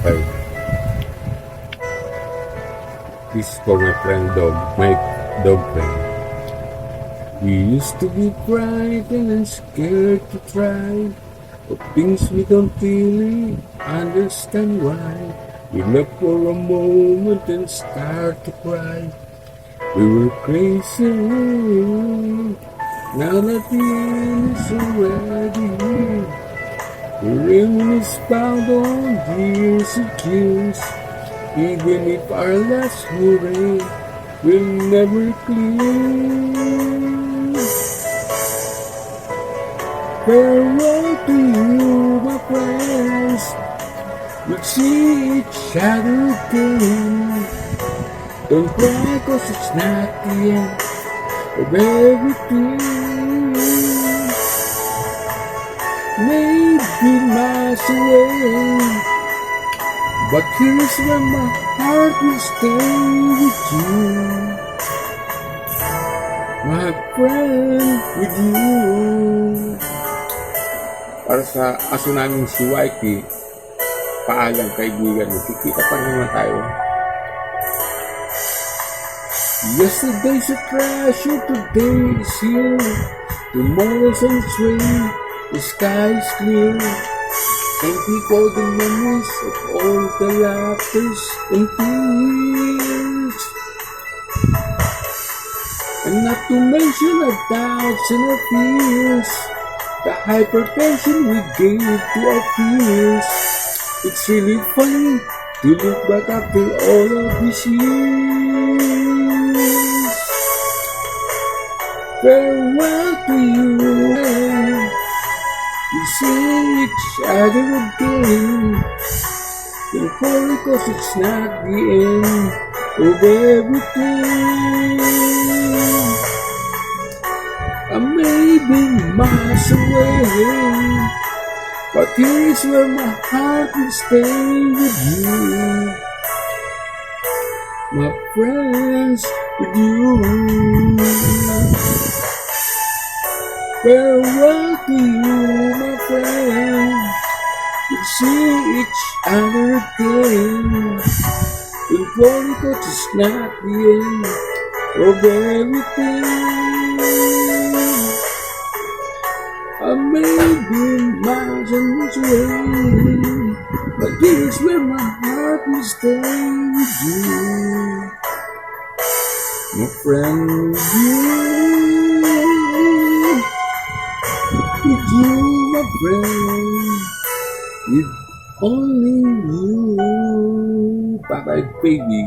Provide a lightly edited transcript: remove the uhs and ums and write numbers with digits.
Okay. This is for my friend dog, my dog friend. We used to be frightened and scared to try of things we don't really understand why. We left for a moment and start to cry. We were crazy. Now that the end is already here, we reminisce found on years of years. Even if our last hooray will never clear. Farewell to you, my friends. We'll see each other again. Don't cry, 'cause it's not the end of everything. Maybe miles away, but here's where my heart will stay with you, my friend, with you. Para sa aso namin si Whitey, paalam kaibigan, magkikita pa naman tayo. Yesterday's a treasure, today is here, tomorrow's on its way, the sky is clear. Thank you for the memories of all the laughters and tears. And not to mention our doubts and our fears, the hypertension we gave to our fears. It's really funny to look back after all of these years. Farewell to you. We see each other again. Don't worry, 'cause it's not the end of everything. I may be miles away, but here's where my heart will stay with you, my friends, with you. Farewell to you, my friend. We'll see each other again. Don't worry, 'cause it's not the end of everything. I may be miles away, but here's where my heart will stay with you, my friend, with you, my friend, with only you. Bye bye, baby.